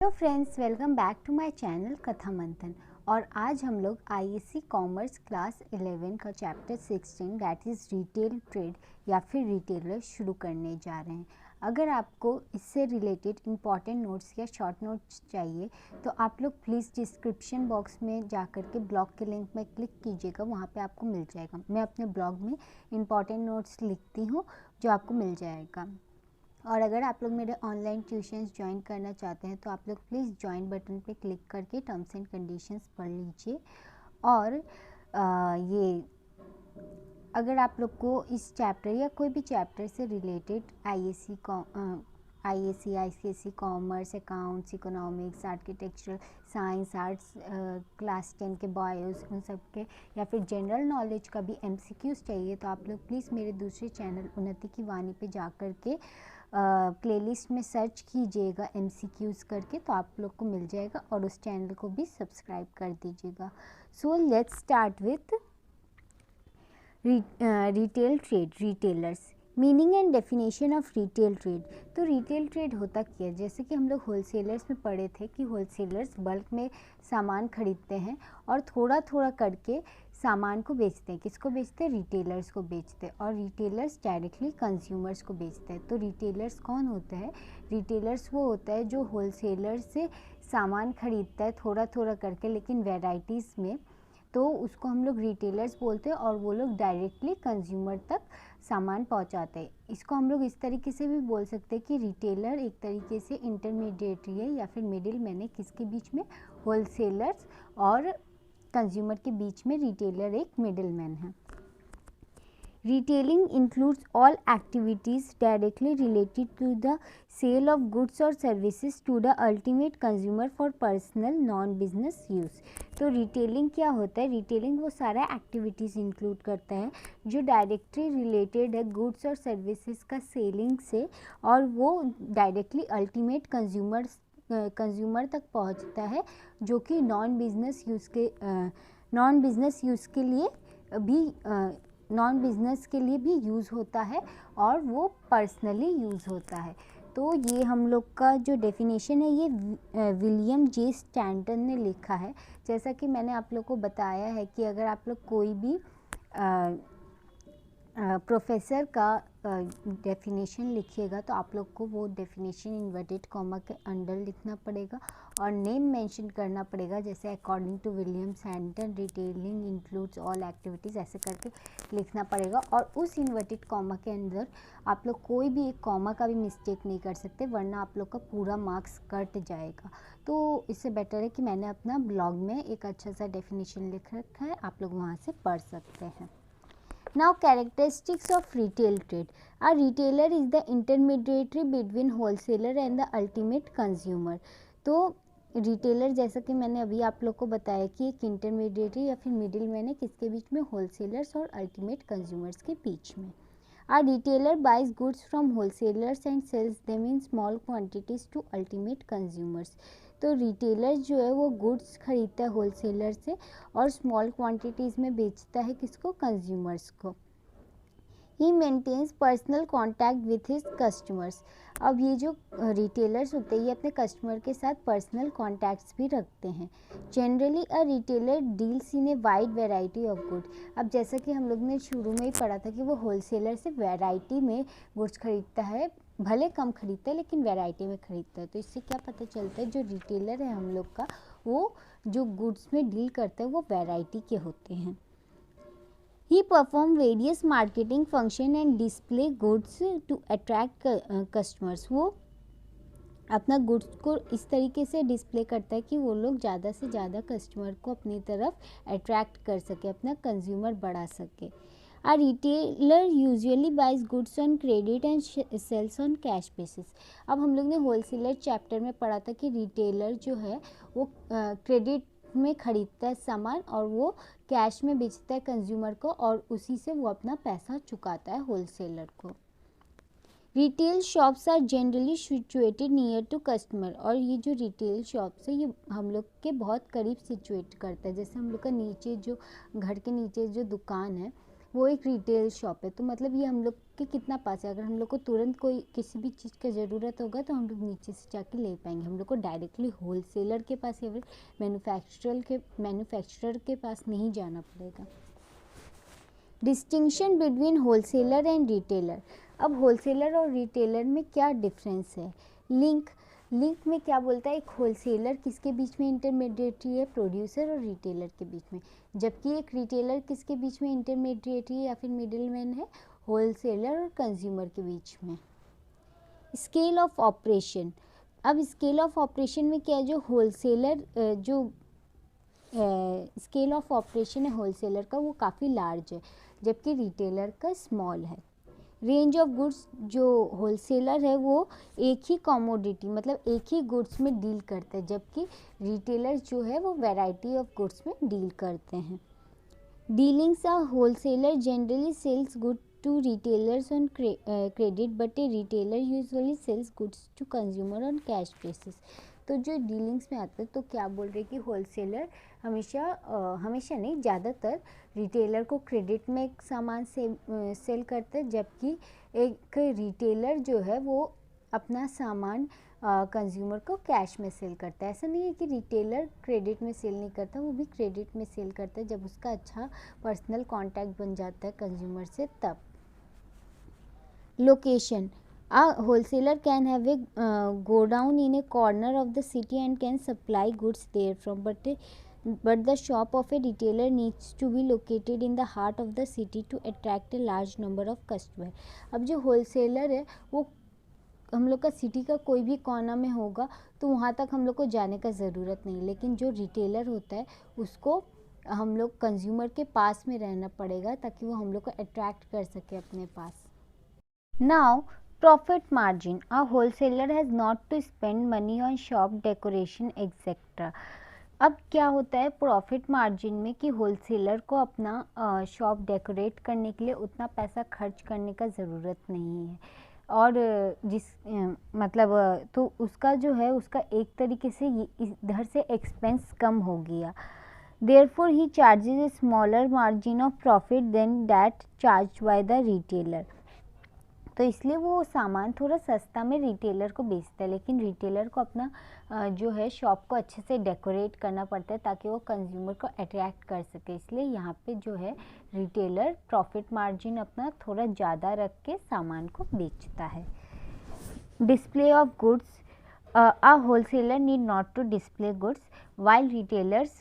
Hello friends, welcome back to my channel Katha Manthan. और आज हम लोग आईएससी कॉमर्स क्लास 11 का chapter 16 that is retail trade या फिर रिटेलर शुरू करने जा रहे हैं। अगर आपको इससे रिलेटेड इम्पॉर्टेंट नोट्स या शॉर्ट नोट्स चाहिए तो आप लोग प्लीज़ डिस्क्रिप्शन बॉक्स में जा कर के ब्लॉग के लिंक में क्लिक कीजिएगा, वहाँ पे आपको मिल जाएगा। मैं अपने ब्लॉग में इम्पॉर्टेंट नोट्स लिखती हूँ जो आपको मिल जाएगा। और अगर आप लोग मेरे ऑनलाइन ट्यूशन्स ज्वाइन करना चाहते हैं तो आप लोग प्लीज़ ज्वाइन बटन पे क्लिक करके टर्म्स एंड कंडीशंस पढ़ लीजिए। और ये अगर आप लोग को इस चैप्टर या कोई भी चैप्टर से related ICSE commerce, accounts, economics, architectural, science, arts, class 10 के बॉयज़ उन सब के या फिर जनरल नॉलेज का भी एमसीक्यूज़ चाहिए तो आप लोग प्लीज़ मेरे दूसरे चैनल उन्नति की वाणी पे जा कर के प्लेलिस्ट में सर्च कीजिएगा एमसीक्यूज़ करके, तो आप लोग को मिल जाएगा और उस चैनल को भी सब्सक्राइब कर दीजिएगा। So let's start with retail trade, retailers, meaning and definition of retail trade. तो रिटेल ट्रेड होता क्या है? जैसे कि हम लोग होलसेलर्स में पढ़े थे कि होलसेलर्स बल्क में सामान खरीदते हैं और थोड़ा थोड़ा करके सामान को बेचते हैं। किसको बेचते हैं? रिटेलर्स को बेचते हैं। और रिटेलर्स डायरेक्टली कंज्यूमर्स को बेचते हैं। तो रिटेलर्स कौन होता है? रिटेलर्स वो होता है जो होलसेलर से सामान खरीदता है थोड़ा थोड़ा करके, लेकिन वेराइटीज़ में, तो उसको हम लोग रिटेलर्स बोलते हैं। और वो लोग डायरेक्टली कंज्यूमर तक सामान पहुंचाते हैं। इसको हम लोग इस तरीके से भी बोल सकते हैं कि रिटेलर एक तरीके से इंटरमीडिएटरी है या फिर मिडिल मैन है। किसके बीच में? होलसेलर्स और कंज्यूमर के बीच में रिटेलर एक मिडिल मैन है। Retailing includes all activities directly related to the sale of goods or services to the ultimate consumer for personal non-business use। तो रिटेलिंग क्या होता है? रिटेलिंग वो सारा एक्टिविटीज़ इंक्लूड करता है जो डायरेक्टली रिलेटेड है गुड्स और सर्विसेज का सेलिंग से, और वो डायरेक्टली अल्टीमेट कंज्यूमर तक पहुंचता है, जो कि नॉन बिजनेस के लिए भी यूज़ होता है और वो पर्सनली यूज़ होता है। तो ये हम लोग का जो डेफिनेशन है ये विलियम जे स्टैंटन ने लिखा है। जैसा कि मैंने आप लोग को बताया है कि अगर आप लोग कोई भी प्रोफेसर का डेफिनेशन लिखिएगा तो आप लोग को वो डेफिनेशन इन्वर्टेड कॉमा के अंडर लिखना पड़ेगा और नेम मेंशन करना पड़ेगा। जैसे according to William Stanton retailing includes all activities, ऐसे करके लिखना पड़ेगा। और उस इन्वर्टेड कॉमा के अंदर आप लोग कोई भी एक कॉमा का भी मिस्टेक नहीं कर सकते, वरना आप लोग का पूरा मार्क्स कट जाएगा। तो इससे बेटर है कि मैंने अपना ब्लॉग में एक अच्छा सा डेफिनेशन लिख रखा है, आप लोग वहाँ से पढ़ सकते हैं। Now, characteristics of retail trade. A retailer is the intermediary between wholesaler and the ultimate consumer. तो रिटेलर, जैसा कि मैंने अभी आप लोग को बताया कि एक इंटरमीडिएटरी या फिर मिडिल मैन है, किसके बीच में? होलसेलर्स और अल्टीमेट कंज्यूमर्स के बीच में। A retailer buys goods from wholesalers and sells them in small quantities to ultimate consumers. तो रिटेलर जो है वो गुड्स खरीदता है होलसेलर से और स्मॉल क्वांटिटीज़ में बेचता है किसको? कंज्यूमर्स को। He maintains personal contact with his customers. अब ये जो रिटेलर्स होते हैं ये अपने कस्टमर के साथ पर्सनल कॉन्टैक्ट्स भी रखते हैं। Generally a retailer deals in a wide variety of good. अब जैसा कि हम लोग ने शुरू में ही पढ़ा था कि वो होलसेलर से वैरायटी में गुड्स खरीदता है, भले कम खरीदता है लेकिन वैरायटी में खरीदता है। तो इससे क्या पता चलता है? जो रिटेलर है हम लोग का, वो जो गुड्स में डील करता है वो वैरायटी के होते हैं। He perform various marketing function and display goods to attract customers। वो अपना गुड्स को इस तरीके से डिस्प्ले करता है कि वो लोग ज़्यादा से ज़्यादा कस्टमर को अपनी तरफ अट्रैक्ट कर सके, अपना कंज्यूमर बढ़ा सके। A retailer usually buys goods on credit and sells on cash basis। अब हम लोग ने होलसेलर चैप्टर में पढ़ा था कि रिटेलर जो है वो क्रेडिट में खरीदता है सामान और वो कैश में बेचता है कंज्यूमर को, और उसी से वो अपना पैसा चुकाता है होलसेलर को। Retail shops are generally situated near to customer. और ये जो रिटेल शॉप्स है ये हम लोग के बहुत करीब सिचुएट करता है। जैसे हम लोग का नीचे जो घर के नीचे जो दुकान है वो एक रिटेल शॉप है। तो मतलब ये हम लोग के कितना पास है, अगर हम लोग को तुरंत कोई किसी भी चीज़ का ज़रूरत होगा तो हम लोग नीचे से जाके ले पाएंगे। हम लोग को डायरेक्टली होलसेलर के पास या फिर मैन्युफैक्चरर के पास नहीं जाना पड़ेगा। Distinction between wholesaler and retailer. अब होलसेलर और रिटेलर में क्या डिफरेंस है? लिंक में क्या बोलता है, एक होलसेलर किसके बीच में इंटरमीडिएटरी है, प्रोड्यूसर और रिटेलर के बीच में, जबकि एक रिटेलर किसके बीच में इंटरमीडिएटरी या फिर मिडिलमैन है, होलसेलर और कंज्यूमर के बीच में। Scale of operation. अब स्केल ऑफ ऑपरेशन में क्या है, जो होलसेलर स्केल ऑफ ऑपरेशन है होलसेलर का वो काफ़ी लार्ज है, जबकि रिटेलर का स्मॉल है। रेंज ऑफ गुड्स, जो होलसेलर है वो एक ही कॉमोडिटी मतलब एक ही गुड्स में डील करते हैं, जबकि रिटेलर जो है वो वैरायटी ऑफ गुड्स में डील करते हैं। Dealings, a wholesaler generally sells good to retailers on credit but a retailer usually sells goods to consumer on cash basis। तो जो डीलिंग्स में आता है तो क्या बोल रहे हैं कि होलसेलर हमेशा नहीं, ज़्यादातर रिटेलर को क्रेडिट में सामान सेल करता है, जबकि एक रिटेलर जो है वो अपना सामान कंज्यूमर को कैश में सेल करता है। ऐसा नहीं है कि रिटेलर क्रेडिट में सेल नहीं करता, वो भी क्रेडिट में सेल करता है जब उसका अच्छा पर्सनल कांटेक्ट बन जाता है कंज्यूमर से तब। Location. A wholesaler can have a go down in a corner of the city and can supply goods therefrom, but the shop of a retailer needs to be located in the heart of the city to attract a large number of customer। अब जो wholesaler है वो हम लोग का city का कोई भी कोना में होगा तो वहाँ तक हम लोग को जाने का ज़रूरत नहीं, लेकिन जो रिटेलर होता है उसको हम लोग कंज्यूमर के पास में रहना पड़ेगा ताकि वो हम लोग को अट्रैक्ट कर सके अपने पास। Now, profit margin. A wholesaler has not to spend money on shop decoration etc. अब क्या होता है प्रॉफिट मार्जिन में कि होलसेलर को अपना शॉप डेकोरेट करने के लिए उतना पैसा खर्च करने का ज़रूरत नहीं है, और मतलब तो उसका जो है उसका एक तरीके से इधर से एक्सपेंस कम हो गया। Therefore, he charges a smaller margin of profit than that charged by the retailer। तो इसलिए वो सामान थोड़ा सस्ता में रिटेलर को बेचता है, लेकिन रिटेलर को अपना जो है शॉप को अच्छे से डेकोरेट करना पड़ता है ताकि वो कंज्यूमर को अट्रैक्ट कर सके, इसलिए यहाँ पे जो है रिटेलर प्रॉफिट मार्जिन अपना थोड़ा ज़्यादा रख के सामान को बेचता है। Display of goods. A wholesaler need not to display goods while retailers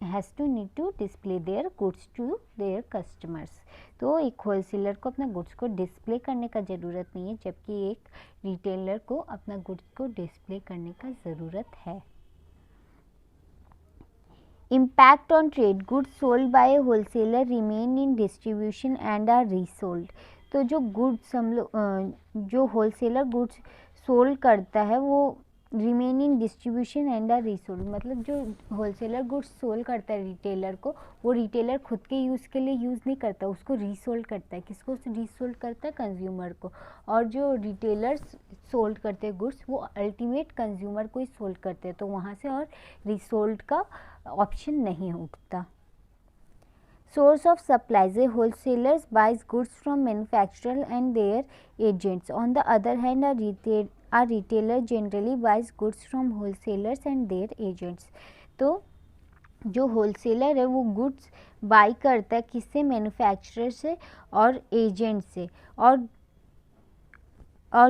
has to need to display their goods to their customers। तो एक होलसेलर को अपना गुड्स को डिस्प्ले करने का ज़रूरत नहीं है, जबकि एक रिटेलर को अपना गुड्स को डिस्प्ले करने का ज़रूरत है। Impact on trade. Goods sold by a wholesaler remain in distribution and are resold. तो जो गुड्स हम लोग जो होलसेलर गुड्स सोल्ड करता है वो remain in distribution and are resold, मतलब जो होलसेलर गुड्स सोल्ड करता है रिटेलर को, वो रिटेलर खुद के यूज़ के लिए यूज़ नहीं करता, उसको रीसोल्ड करता है। किसको रीसोल्ड करता है? कंज्यूमर को। और जो रिटेलर्स सोल्ड करते हैं गुड्स वो अल्टीमेट कंज्यूमर को ही सोल्ड करते हैं, तो वहाँ से और रीसोल्ड का ऑप्शन नहीं उठता। Source of supplies. Wholesalers buys goods from manufacturer and their agents. On the other hand a retailer generally buys goods from wholesalers and their agents। तो जो होलसेलर है वो गुड्स बाई करता है किससे? मैन्युफैक्चरर से और एजेंट से, और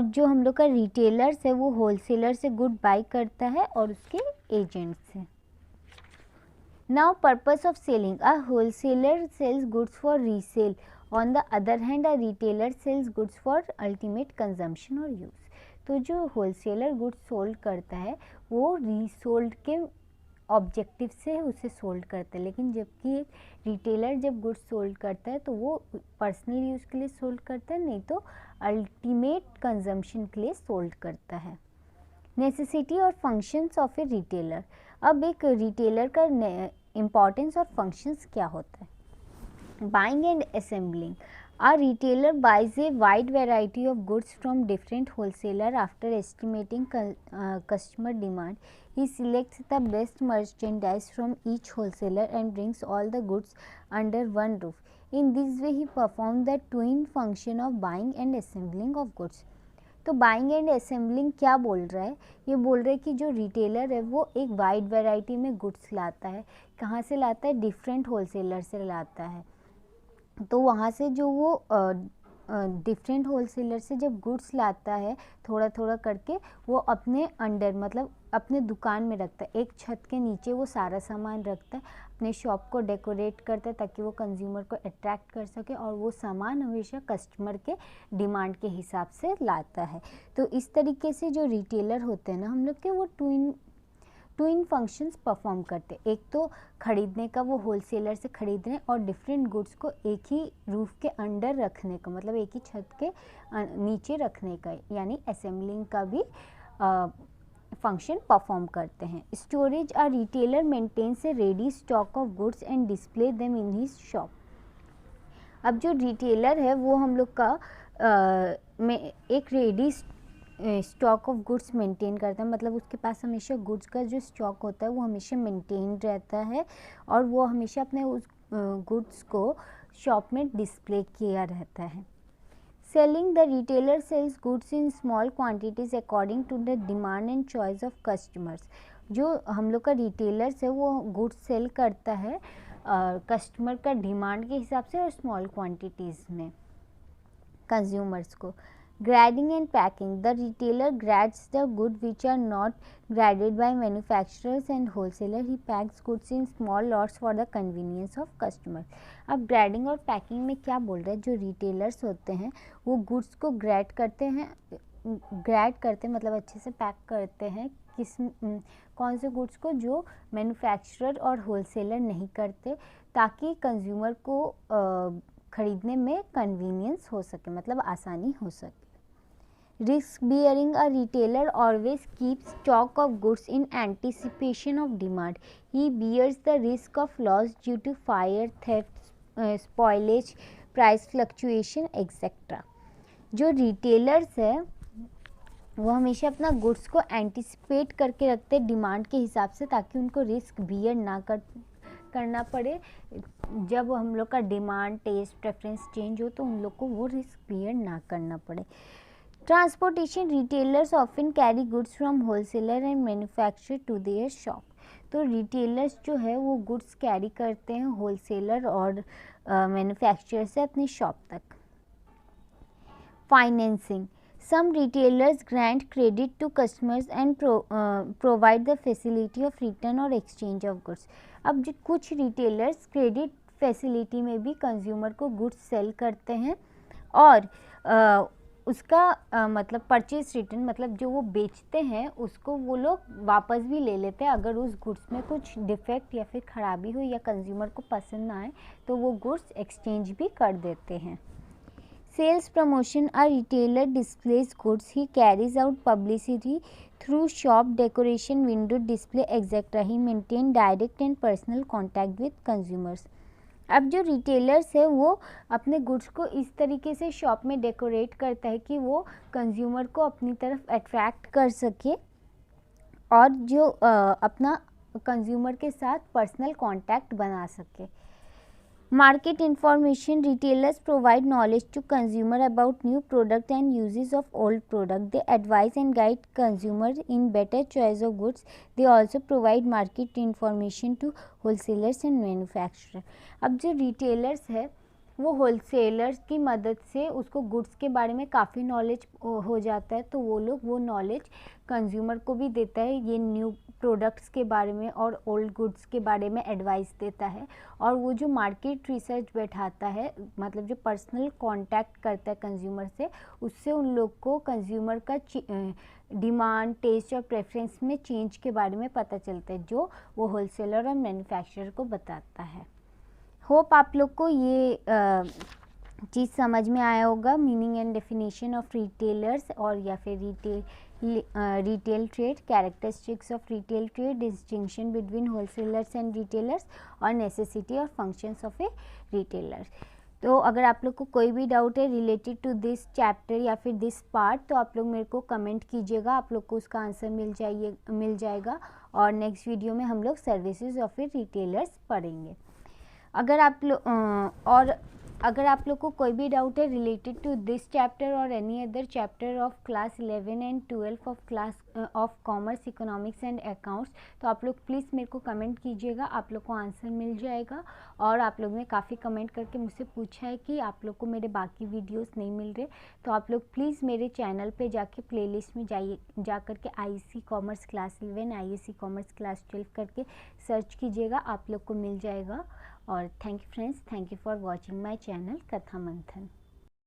जो हम लोग का रिटेलर्स है वो होलसेलर से गुड बाई करता है और उसके एजेंट से। Now purpose of selling. A wholesaler sells goods for resale, on the other hand a retailer sells goods for ultimate consumption और यूज़। तो जो होलसेलर गुड्स सोल्ड करता है वो रीसोल्ड के ऑब्जेक्टिव से उसे सोल्ड करता है, लेकिन जबकि एक रिटेलर जब गुड्स सोल्ड करता है तो वो पर्सनल यूज़ के लिए सोल्ड करता है, नहीं तो अल्टीमेट कंजम्पशन के लिए सोल्ड करता है। नेसेसिटी और फंक्शंस ऑफ ए रिटेलर। अब एक रिटेलर का इम्पॉर्टेंस और फंक्शंस क्या होता है? Buying and assembling. A retailer buys a wide variety of goods from different wholesalers after estimating customer demand. He selects the best merchandise from each wholesaler and brings all the goods under one roof. In this way, he performs the twin function of buying and assembling of goods. तो buying and assembling क्या बोल रहा है? ये बोल रहा है कि जो रिटेलर है वो एक वाइड वैरायटी में गुड्स लाता है. कहाँ से लाता है? डिफरेंट होलसेलर से लाता है. तो वहाँ से जो वो डिफरेंट होलसेलर से जब गुड्स लाता है थोड़ा थोड़ा करके, वो अपने अंडर मतलब अपने दुकान में रखता है. एक छत के नीचे वो सारा सामान रखता है, अपने शॉप को डेकोरेट करता है ताकि वो कंज्यूमर को अट्रैक्ट कर सके, और वो सामान हमेशा कस्टमर के डिमांड के हिसाब से लाता है. तो इस तरीके से जो रिटेलर होते हैं ना हम लोग के, वो ट्विन फंक्शंस परफॉर्म करते. एक तो खरीदने का, वो होलसेलर से खरीदने और डिफरेंट गुड्स को एक ही रूफ के अंडर रखने का, मतलब एक ही छत के नीचे रखने का, यानी असेंबलिंग का भी फंक्शन परफॉर्म करते हैं. Storage, a retailer maintains a ready stock of goods and display them in his shop. अब जो रिटेलर है वो हम लोग का में एक ready stock of goods maintain करता है, मतलब उसके पास हमेशा गुड्स का जो स्टॉक होता है वो हमेशा मेंटेन रहता है, और वो हमेशा अपने उस गुड्स को शॉप में डिस्प्ले किया रहता है. Selling, the retailer sells goods in small quantities according to the demand and choice of customers. जो हम लोग का रिटेलर्स है वो गुड्स सेल करता है कस्टमर का डिमांड के हिसाब से और स्मॉल क्वांटिटीज़ में कंज्यूमर्स को. Grading and packing, the retailer grades the goods which are not graded by manufacturers and wholesaler. He packs goods in small lots for the convenience of customer. अब grading और packing में क्या बोल रहे हैं? जो रिटेलर्स होते हैं वो गुड्स को ग्रेड करते हैं, मतलब अच्छे से पैक करते हैं कौन से गुड्स को, जो मैन्युफैक्चरर और होलसेलर नहीं करते, ताकि कंज्यूमर को खरीदने में कन्वीनियंस हो सके, मतलब आसानी हो सके. Risk bearing, a retailer always keeps stock of goods in anticipation of demand. He bears the risk of loss due to fire, theft, spoilage, price fluctuation, etc. जो retailers है वो हमेशा अपना गुड्स को एंटिसिपेट करके रखते हैं डिमांड के हिसाब से, ताकि उनको रिस्क बियर ना करना पड़े. जब हम लोग का डिमांड, टेस्ट, प्रेफरेंस चेंज हो तो उन लोग को वो रिस्क बियर ना करना पड़े. Transportation, retailers often carry goods from wholesaler and manufacturer to their shop. तो रिटेलर्स जो है वो गुड्स कैरी करते हैं होलसेलर और मैन्युफैक्चरर से अपने शॉप तक. Financing, some retailers grant credit to customers and provide the facility of return or exchange of goods. अब जो कुछ रिटेलर्स क्रेडिट फैसिलिटी में भी कंज्यूमर को गुड्स सेल करते हैं, और उसका मतलब परचेज रिटर्न, मतलब जो वो बेचते हैं उसको वो लोग वापस भी ले लेते हैं अगर उस गुड्स में कुछ डिफेक्ट या फिर ख़राबी हो या कंज्यूमर को पसंद ना आए तो वो गुड्स एक्सचेंज भी कर देते हैं. Sales promotion, a retailer displays goods. He carries out publicity through shop decoration, window display, etc. He maintains direct and personal contact with consumers. अब जो रिटेलर्स है वो अपने गुड्स को इस तरीके से शॉप में डेकोरेट करता है कि वो कंज्यूमर को अपनी तरफ अट्रैक्ट कर सके, और जो अपना कंज्यूमर के साथ पर्सनल कांटेक्ट बना सके. Market information, retailers provide knowledge to consumer about new product and uses of old product. They advise and guide consumer in better choice of goods. They also provide market information to wholesalers and manufacturer. अब जो retailers है वो wholesalers की मदद से उसको goods के बारे में काफ़ी नॉलेज हो जाता है, तो वो लोग वो नॉलेज कंज्यूमर को भी देता है, ये न्यू प्रोडक्ट्स के बारे में और ओल्ड गुड्स के बारे में एडवाइस देता है. और वो जो मार्केट रिसर्च बैठाता है, मतलब जो पर्सनल कांटेक्ट करता है कंज्यूमर से, उससे उन लोग को कंज्यूमर का डिमांड, टेस्ट और प्रेफरेंस में चेंज के बारे में पता चलता है, जो वो होलसेलर और मैन्युफैक्चरर को बताता है. होप आप लोग को ये चीज़ समझ में आया होगा, meaning and definition of retailers और या फिर retail trade, characteristics of retail trade, distinction between wholesalers and retailers, और नेसेसिटी और फंक्शंस ऑफ ए रिटेलर. तो अगर आप लोग को कोई भी डाउट है रिलेटेड टू दिस चैप्टर या फिर दिस पार्ट, तो आप लोग मेरे को कमेंट कीजिएगा, आप लोग को उसका आंसर मिल जाएगा। और नेक्स्ट वीडियो में हम लोग सर्विसेज और फिर रिटेलर्स पढ़ेंगे। अगर आप लोग को कोई भी डाउट है रिलेटेड टू दिस चैप्टर और any other chapter of class 11 and 12 of commerce, economics and accounts, तो आप लोग प्लीज़ मेरे को कमेंट कीजिएगा, आप लोग को आंसर मिल जाएगा। और आप लोग ने काफ़ी कमेंट करके मुझसे पूछा है कि आप लोग को मेरे बाकी वीडियोस नहीं मिल रहे, तो आप लोग प्लीज़ मेरे चैनल पे जाके प्लेलिस्ट में जा करके ISC commerce class 11, ISC commerce class 12 करके सर्च कीजिएगा, आप लोग को मिल जाएगा। और thank you friends, thank you for watching my channel Katha मंथन।